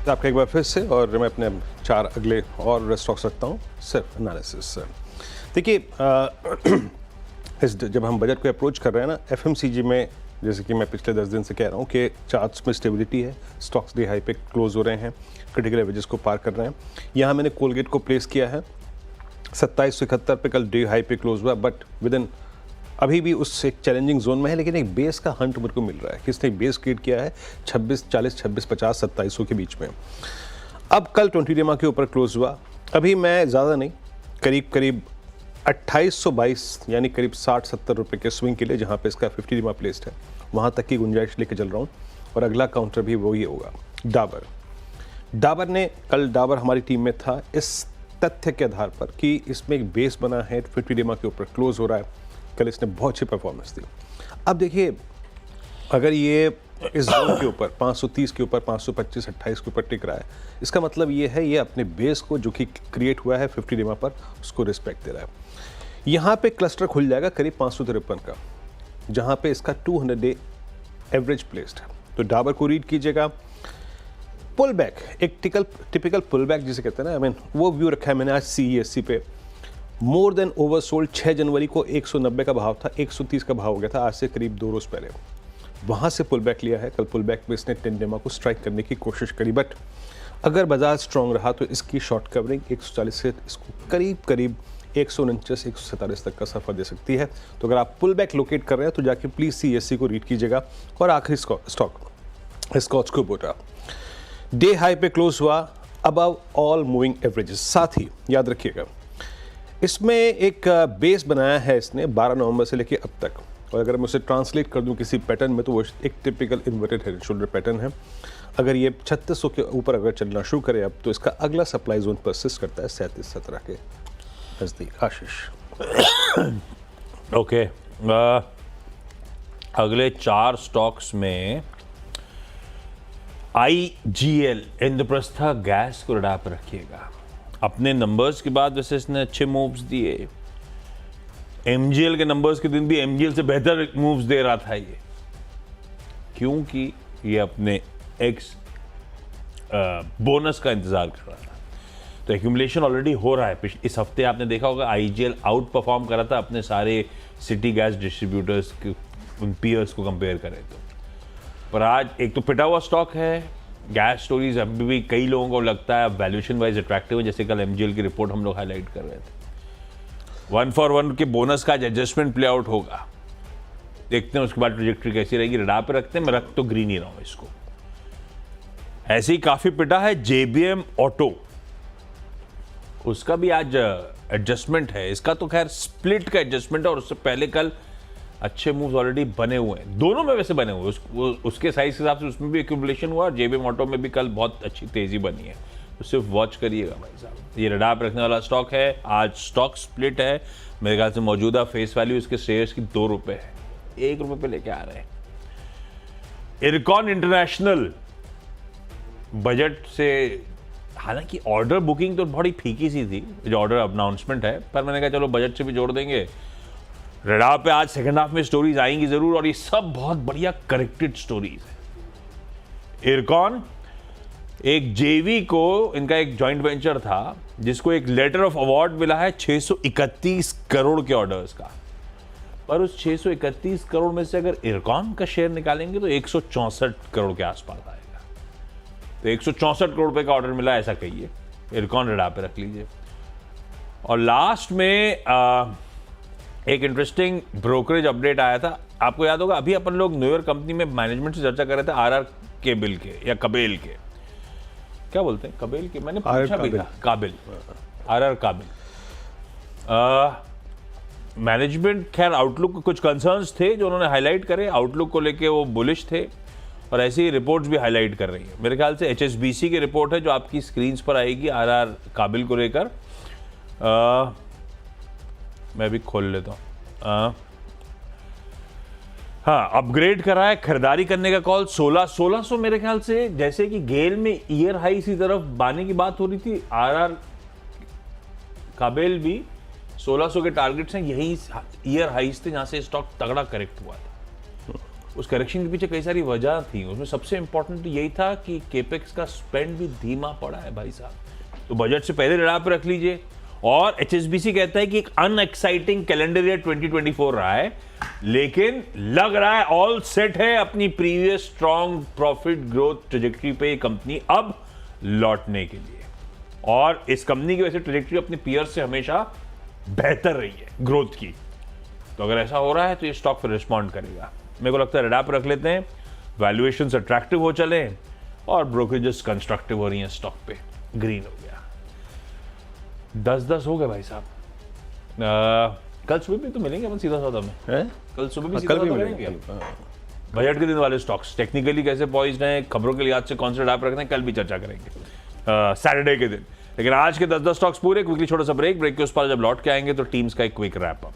आपका एक बार फिर से, और मैं अपने 4 अगले और स्टॉक्स रखता हूँ सिर्फ एनालिसिस से। देखिए जब हम बजट को अप्रोच कर रहे हैं ना, एफएमसीजी में, जैसे कि मैं पिछले 10 दिन से कह रहा हूँ कि चार्ट्स में स्टेबिलिटी है, स्टॉक्स डे हाई पे क्लोज हो रहे हैं, क्रिटिकल एवरेजेस को पार कर रहे हैं। यहाँ मैंने कोलगेट को प्लेस किया है 2771 पे, कल डे हाई पे क्लोज हुआ, बट विद इन अभी भी उस एक चैलेंजिंग जोन में है, लेकिन एक बेस का हंट मेरे को मिल रहा है। किसने बेस क्रिएट किया है 2640, 2650, 2700 के बीच में। अब कल 20 डेमा के ऊपर क्लोज हुआ, अभी मैं ज़्यादा नहीं, करीब 2822 यानी करीब 60-70 रुपये के स्विंग के लिए, जहाँ पे इसका 50 डेमा प्लेस्ड है, वहाँ तक की गुंजाइश लेके चल रहा हूँ। और अगला काउंटर भी वही होगा, डाबर ने कल, डाबर हमारी टीम में था इस तथ्य के आधार पर कि इसमें एक बेस बना है, 50 डेमा के ऊपर क्लोज हो रहा है, कल इसने बहुत अच्छी परफॉर्मेंस दी। अब देखिए, अगर ये इस जोन के ऊपर 530 के ऊपर 525, 28 के ऊपर टिक रहा है, इसका मतलब ये है ये अपने बेस को जो कि क्रिएट हुआ है 50 डेमा पर, उसको रिस्पेक्ट दे रहा है। यहाँ पे क्लस्टर खुल जाएगा करीब 553 का, जहाँ पे इसका 200 डे एवरेज प्लेस्ड है। तो डाबर को रीड कीजिएगा। पुल बैक, एक टिपिकल पुल बैक जिसे कहते हैं ना, वो व्यू रखा है मैंने आज CESC पे। मोर देन ओवरसोल्ड 6 जनवरी को 190 का भाव था, 130 का भाव हो गया था आज से करीब 2 रोज पहले। वहाँ से पुल बैक लिया है, कल पुल बैक में इसने 10 डेमा को स्ट्राइक करने की कोशिश करी, बट अगर बाजार स्ट्रॉन्ग रहा तो इसकी शॉर्ट कवरिंग 140 से इसको करीब 149, 147 तक का सफर दे सकती है। तो अगर आप पुल बैक लोकेट कर रहे हैं तो जाके प्लीज CESC को रीड कीजिएगा। और आखिरी stock Escorts Kubota, day high पे क्लोज हुआ अबव ऑल मूविंग एवरेजेस। साथ ही याद रखिएगा, इसमें एक बेस बनाया है इसने 12 नवंबर से लेके अब तक, और अगर मैं उसे ट्रांसलेट कर दूं किसी पैटर्न में तो वो एक typical inverted head and shoulder pattern है। अगर ये 3600 के ऊपर अगर चलना शुरू करे अब, तो इसका अगला सप्लाई जोन परसिस्ट करता है 37-17 के नजदीक। आशीष ओके, अगले 4 स्टॉक्स में IGL इंद्रप्रस्था गैस को रडार पर रखिएगा। अपने नंबर्स के बाद वैसे इसने अच्छे मूव्स दिए, MGL के नंबर्स के दिन भी MGL से बेहतर मूव्स दे रहा था ये, क्योंकि ये अपने एक्स बोनस का इंतजार कर रहा था। तो एक्यूमुलेशन ऑलरेडी हो रहा है। इस हफ्ते आपने देखा होगा IGL आउट परफॉर्म कर रहा था अपने सारे सिटी गैस डिस्ट्रीब्यूटर्स के, उन पीयर्स को कंपेयर करें तो। पर आज एक तो पिटा हुआ स्टॉक है, गैस स्टोरीज अभी भी कई लोगों को लगता है वैल्यूएशन वाइज अट्रैक्टिव है, जैसे कल MGL की रिपोर्ट हम लोग हाईलाइट कर रहे थे। 1 for 1 के बोनस का एडजस्टमेंट प्ले आउट होगा, देखते हैं उसके बाद ट्रैजेक्टरी कैसी रहेगी। रडार पे रखते हैं, मैं रख तो ग्रीन ही रहा हूं इसको। ऐसे ही काफी पिटा है JBM ऑटो, उसका भी आज एडजस्टमेंट है। इसका तो खैर स्प्लिट का एडजस्टमेंट है, और उससे पहले कल अच्छे मूव्स ऑलरेडी बने हुए हैं, दोनों में वैसे बने हुए उसके साइज के हिसाब से उसमें भी एक्यूमुलेशन हुआ, और JBM ऑटो में भी कल बहुत अच्छी तेजी बनी है। तो सिर्फ वॉच करिएगा भाई साहब, ये रडार पे रखने वाला स्टॉक है। आज स्टॉक स्प्लिट है, मेरे ख्याल से मौजूदा फेस वैल्यू इसके शेयर्स की 2 रुपए है, 1 रुपए पे लेके आ रहे हैं। इरकॉन इंटरनेशनल बजट से, हालांकि ऑर्डर बुकिंग तो बड़ी फीकी सी थी जो ऑर्डर अनाउंसमेंट है, पर मैंने कहा चलो बजट से भी जोड़ देंगे। रडार पे आज सेकंड हाफ में स्टोरीज आएंगी जरूर, और ये सब बहुत बढ़िया करेक्टेड स्टोरीज है। इरकॉन एक JV को, इनका एक जॉइंट वेंचर था जिसको एक लेटर ऑफ अवार्ड मिला है 631 करोड़ के ऑर्डर्स का, पर उस 631 करोड़ में से अगर इरकॉन का शेयर निकालेंगे तो 164 करोड़ के आसपास आएगा। तो 164 करोड़ रुपए का ऑर्डर मिला, ऐसा कहिए। इरकॉन रडार पे रख लीजिए। और लास्ट में एक इंटरेस्टिंग ब्रोकरेज अपडेट आया था, आपको याद होगा, अभी अपन लोग न्यूयॉर्क कंपनी में मैनेजमेंट से चर्चा कर रहे थे RR केबल के, या कबेल के, क्या बोलते हैं, कबेल के, मैंने पूछा भी था, काबिल, RR काबिल। मैनेजमेंट खैर आउटलुक के कुछ कंसर्न्स थे जो उन्होंने हाईलाइट करे, आउटलुक को लेके वो बुलिश थे, और ऐसी रिपोर्ट्स भी हाईलाइट कर रही है। मेरे ख्याल से HSBC की रिपोर्ट है जो आपकी स्क्रीन्स पर आएगी RR काबिल को लेकर। मैं भी खोल लेता हूँ। हाँ, अपग्रेड करा है, खरीदारी करने का कॉल 1600 मेरे ख्याल से, जैसे कि गेल में ईयर हाई की तरफ बाने की बात हो रही थी, RR काबिल भी 1600 के टारगेट्स हैं, यही ईयर हाईस थे जहां से स्टॉक तगड़ा करेक्ट हुआ था। उस करेक्शन के पीछे कई सारी वजह थी, उसमें सबसे इंपॉर्टेंट यही था कि केपेक्स का स्पेंड भी धीमा पड़ा है भाई साहब, तो बजट से पहले रडार पे रख लीजिए। और HSBC कहता है कि एक अनएक्साइटिंग कैलेंडर ईयर 2024 रहा है, लेकिन लग रहा है ऑल सेट है अपनी previous strong profit growth trajectory पे कंपनी अब लौटने के लिए। और इस कंपनी की वैसे ट्रेजेक्टरी अपने पीयर से हमेशा बेहतर रही है ग्रोथ की, तो अगर ऐसा हो रहा है तो ये स्टॉक फिर रिस्पॉन्ड करेगा। मेरे को लगता है रडार पर रख लेते हैं, वैल्यूएशंस अट्रैक्टिव हो चले और ब्रोकरेजेस कंस्ट्रक्टिव हो रही हैं स्टॉक पे। ग्रीन हो गया, 10-10 हो गए भाई साहब। कल सुबह भी तो मिलेंगे अपन सीधा सौदा में, कल सुबह भी सीधा सौदा करेंगे। बजट के दिन वाले स्टॉक्स टेक्निकली कैसे पॉइज्ड हैं, खबरों के लिहाज से कौन से रडार पर रखते हैं, कल भी चर्चा करेंगे सैटरडे के दिन। लेकिन आज के 10-10 स्टॉक्स पूरे। क्विकली छोटा सा ब्रेक के उस पर जब लौट के आएंगे तो टीम्स का एक क्विक रैप अप।